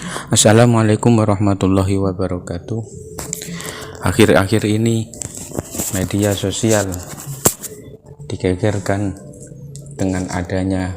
Assalamualaikum warahmatullahi wabarakatuh. Akhir-akhir ini media sosial digegerkan dengan adanya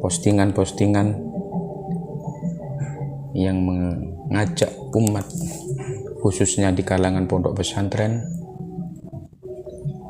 postingan-postingan yang mengajak umat, khususnya di kalangan pondok pesantren,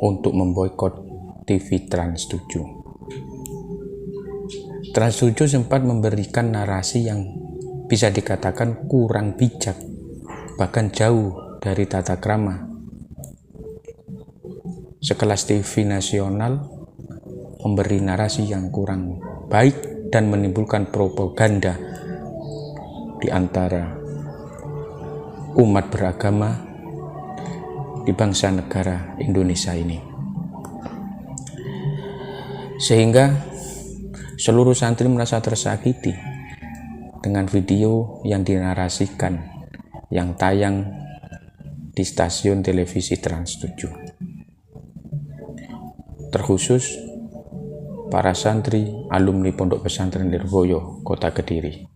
untuk memboikot TV Trans 7. Trans 7 sempat memberikan narasi yang bisa dikatakan kurang bijak, bahkan jauh dari tata krama. Sekelas TV nasional memberi narasi yang kurang baik dan menimbulkan propaganda di antara umat beragama di bangsa negara Indonesia ini. Sehingga seluruh santri merasa tersakiti dengan video yang dinarasikan yang tayang di stasiun televisi Trans 7. Terkhusus para santri alumni Pondok Pesantren Lirboyo, Kota Kediri.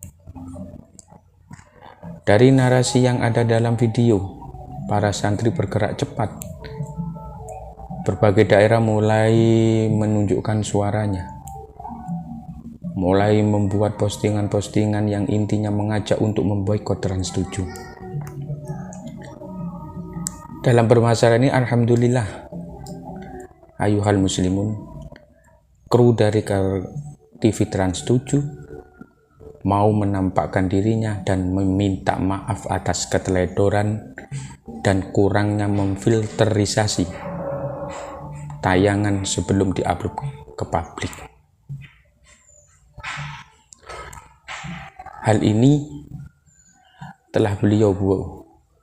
Dari narasi yang ada dalam video, para santri bergerak cepat. Berbagai daerah mulai menunjukkan suaranya, mulai membuat postingan-postingan yang intinya mengajak untuk memboikot Trans 7. Dalam permasalahan ini, alhamdulillah, ayuhal muslimun, kru dari TV Trans 7 mau menampakkan dirinya dan meminta maaf atas keteledoran dan kurangnya memfilterisasi tayangan sebelum diupload ke publik. Hal ini telah beliau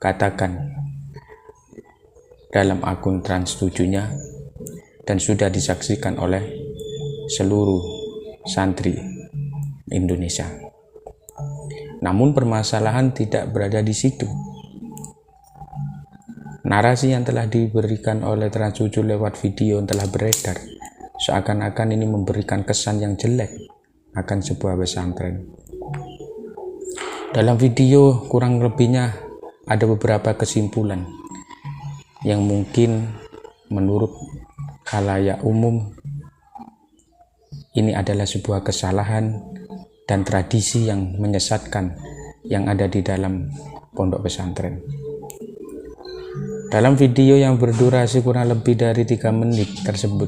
katakan dalam akun Trans 7-nya dan sudah disaksikan oleh seluruh santri Indonesia. Namun permasalahan tidak berada di situ. Narasi yang telah diberikan oleh Trans 7 lewat video yang telah beredar seakan-akan ini memberikan kesan yang jelek akan sebuah pesantren. Dalam video kurang lebihnya ada beberapa kesimpulan yang mungkin menurut khalayak umum ini adalah sebuah kesalahan dan tradisi yang menyesatkan yang ada di dalam pondok pesantren. Dalam video yang berdurasi kurang lebih dari 3 menit tersebut,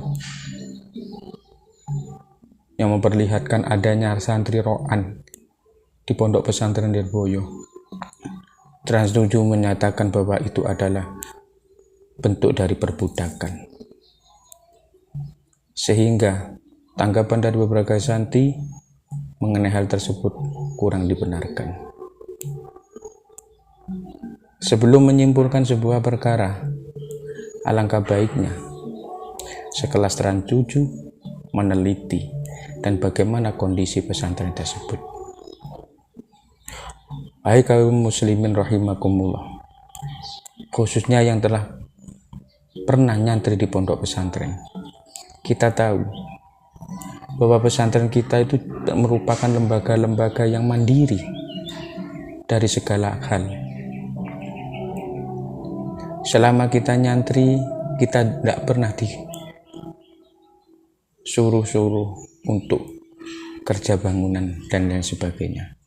yang memperlihatkan adanya santri ro'an di Pondok Pesantren Lirboyo, Trans 7 menyatakan bahwa itu adalah bentuk dari perbudakan. Sehingga tanggapan dari beberapa santri mengenai hal tersebut kurang dibenarkan. Sebelum menyimpulkan sebuah perkara, alangkah baiknya sekelas Trans 7 meneliti dan bagaimana kondisi pesantren tersebut. Hai kaum muslimin rahimakumullah, khususnya yang telah pernah nyantri di pondok pesantren, kita tahu bahwa pesantren kita itu merupakan lembaga-lembaga yang mandiri dari segala hal. Selama kita nyantri, kita tidak pernah disuruh-suruh untuk kerja bangunan dan lain sebagainya.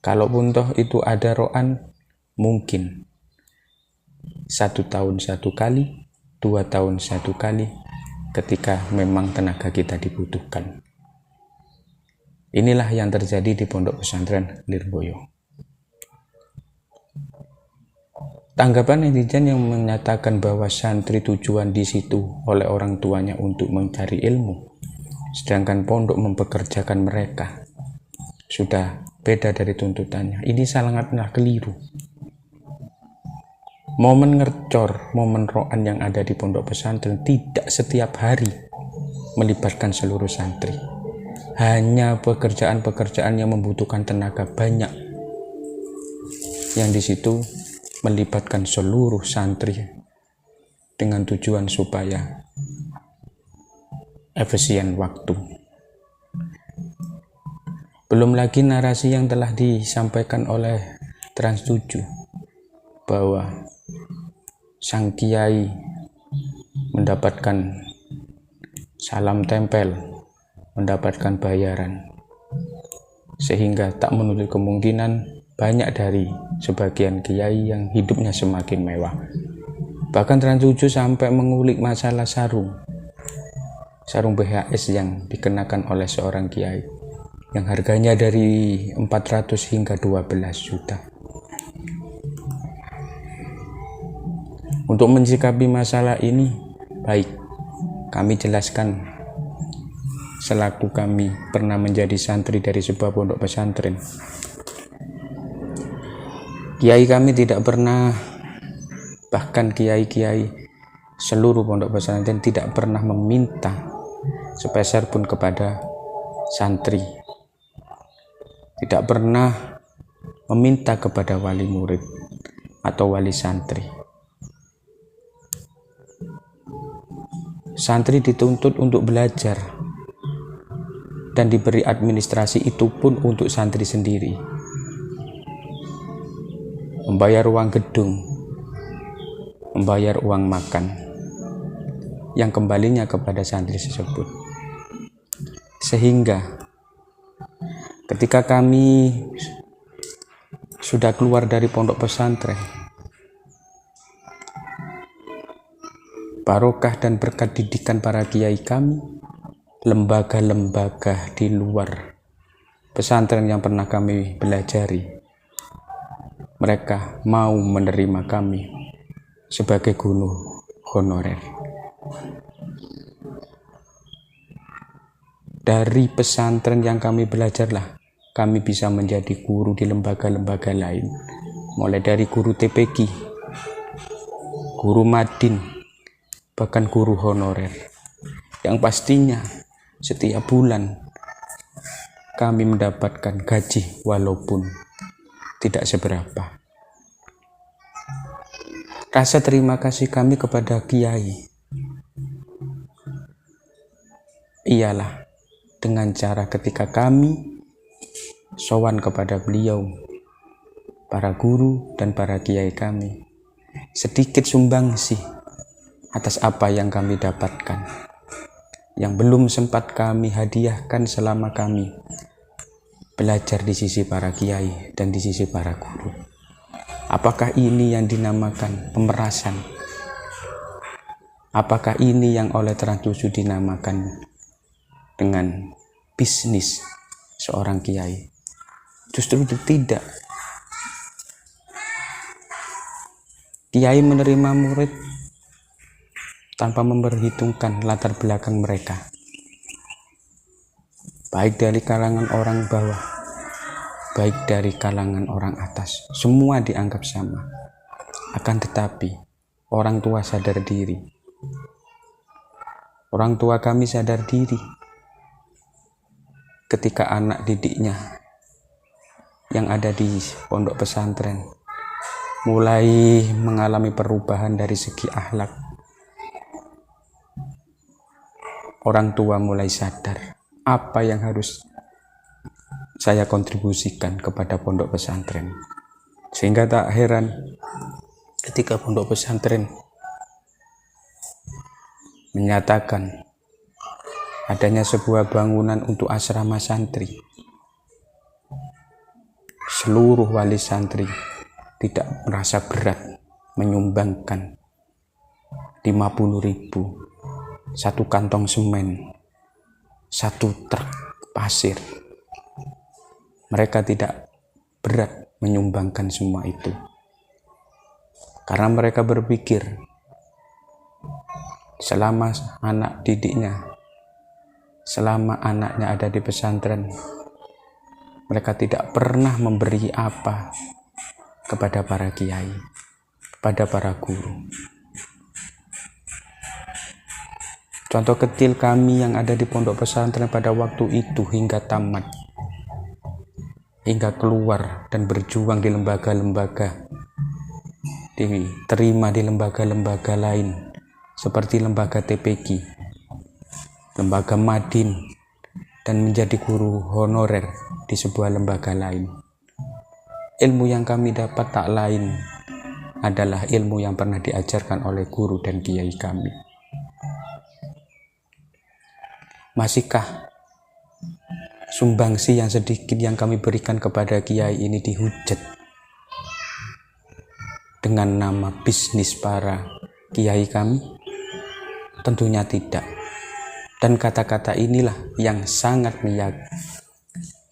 Kalaupun toh itu ada ro'an, mungkin 1 tahun 1 kali, 2 tahun 1 kali, ketika memang tenaga kita dibutuhkan. Inilah yang terjadi di Pondok Pesantren Lirboyo. Tanggapan netizen yang menyatakan bahwa santri tujuan di situ oleh orang tuanya untuk mencari ilmu, sedangkan pondok mempekerjakan mereka, sudah beda dari tuntutannya. Ini sangatlah keliru. Momen ngercor, momen ro'an yang ada di pondok pesantren tidak setiap hari melibatkan seluruh santri. Hanya pekerjaan-pekerjaan yang membutuhkan tenaga banyak, yang di situ melibatkan seluruh santri dengan tujuan supaya efisien waktu. Belum lagi narasi yang telah disampaikan oleh Trans 7 bahwa sang kiai mendapatkan salam tempel, mendapatkan bayaran, sehingga tak menutup kemungkinan banyak dari sebagian kiai yang hidupnya semakin mewah. Bahkan Trans 7 sampai mengulik masalah sarung BHS yang dikenakan oleh seorang kiai yang harganya dari 400 hingga 12 juta. Untuk mensikapi masalah ini, baik, kami jelaskan selaku kami pernah menjadi santri dari sebuah pondok pesantren. Kiai kami tidak pernah, bahkan kiai-kiai seluruh pondok pesantren tidak pernah meminta sepeser pun kepada santri, tidak pernah meminta kepada wali murid atau wali santri. Santri dituntut untuk belajar dan diberi administrasi, itu pun untuk santri sendiri. Membayar uang gedung, membayar uang makan, yang kembalinya kepada santri tersebut. Sehingga ketika kami sudah keluar dari pondok pesantren, barokah dan berkat didikan para kiai kami, lembaga-lembaga di luar pesantren yang pernah kami belajari, mereka mau menerima kami sebagai guru honorer. Dari pesantren yang kami belajarlah kami bisa menjadi guru di lembaga-lembaga lain, mulai dari guru TPQ, guru Madin, bahkan guru honorer, yang pastinya setiap bulan kami mendapatkan gaji walaupun tidak seberapa. Rasa terima kasih kami kepada kiai ialah dengan cara ketika kami sowan kepada beliau, para guru dan para kiai kami, sedikit sumbangsi atas apa yang kami dapatkan, yang belum sempat kami hadiahkan selama kami belajar di sisi para kiai dan di sisi para guru. Apakah ini yang dinamakan pemerasan? Apakah ini yang oleh Trans 7 dinamakan dengan bisnis seorang kiai? Justru tidak. Kiai menerima murid tanpa memperhitungkan latar belakang mereka, baik dari kalangan orang bawah, baik dari kalangan orang atas, semua dianggap sama. Akan tetapi orang tua sadar diri, orang tua kami sadar diri ketika anak didiknya yang ada di pondok pesantren mulai mengalami perubahan dari segi akhlak. Orang tua mulai sadar apa yang harus saya kontribusikan kepada pondok pesantren. Sehingga tak heran ketika pondok pesantren menyatakan adanya sebuah bangunan untuk asrama santri, seluruh wali santri tidak merasa berat menyumbangkan 50.000, satu kantong semen, satu truk pasir. Mereka tidak berat menyumbangkan semua itu, karena mereka berpikir selama anak didiknya, selama anaknya ada di pesantren, mereka tidak pernah memberi apa kepada para kiai, kepada para guru. Contoh kecil kami yang ada di pondok pesantren pada waktu itu hingga tamat, hingga keluar dan berjuang di lembaga-lembaga, diterima di lembaga-lembaga lain seperti lembaga TPQ, lembaga Madin, dan menjadi guru honorer di sebuah lembaga lain. Ilmu yang kami dapat tak lain adalah ilmu yang pernah diajarkan oleh guru dan kiai kami. Masihkah sumbangsi yang sedikit yang kami berikan kepada kiai ini dihujat dengan nama bisnis para kiai kami? Tentunya tidak. Dan kata-kata inilah yang sangat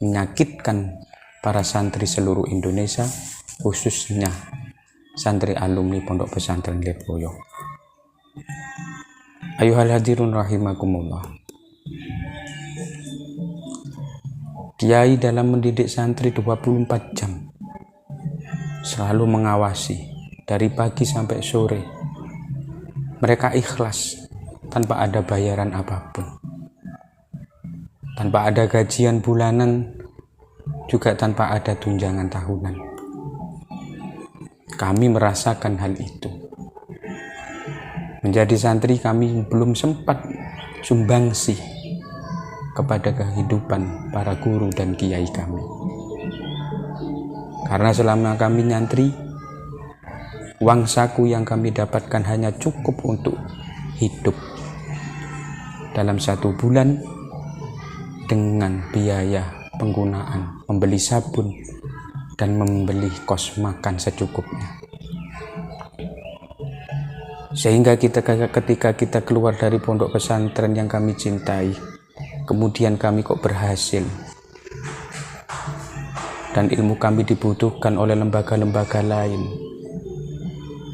menyakitkan para santri seluruh Indonesia, khususnya santri alumni Pondok Pesantren Lirboyo. Ayuhal hadirun rahimakumullah. Kiai dalam mendidik santri 24 jam selalu mengawasi dari pagi sampai sore. Mereka ikhlas tanpa ada bayaran apapun, tanpa ada gajian bulanan, juga tanpa ada tunjangan tahunan. Kami merasakan hal itu. Menjadi santri kami belum sempat sumbangsi kepada kehidupan para guru dan kiai kami. Karena selama kami nyantri, uang saku yang kami dapatkan hanya cukup untuk hidup dalam 1 bulan dengan biaya penggunaan membeli sabun dan membeli kos makan secukupnya. Sehingga ketika kita keluar dari pondok pesantren yang kami cintai, kemudian kami kok berhasil dan ilmu kami dibutuhkan oleh lembaga-lembaga lain.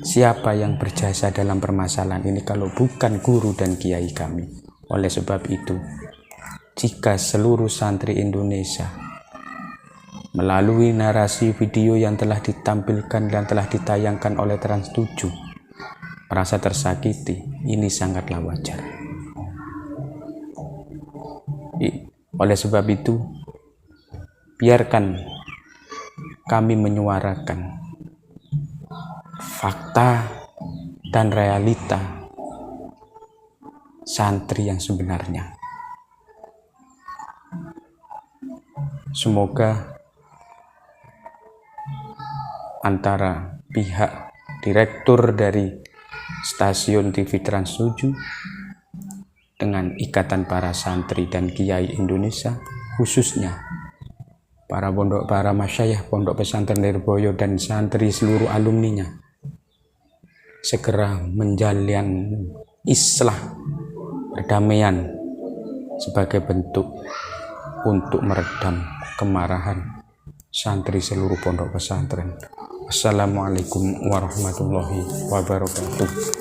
Siapa yang berjasa dalam permasalahan ini kalau bukan guru dan kiai kami? Oleh sebab itu, jika seluruh santri Indonesia melalui narasi video yang telah ditampilkan dan telah ditayangkan oleh Trans 7 merasa tersakiti, ini sangatlah wajar. Oleh sebab itu, biarkan kami menyuarakan fakta dan realita santri yang sebenarnya. Semoga antara pihak direktur dari stasiun TV Trans 7 dengan ikatan para santri dan kiai Indonesia, khususnya para masyayikh Pondok Pesantren Lirboyo dan santri seluruh alumninya, segera menjalin islah perdamaian sebagai bentuk untuk meredam kemarahan santri seluruh pondok pesantren. Assalamualaikum warahmatullahi wabarakatuh.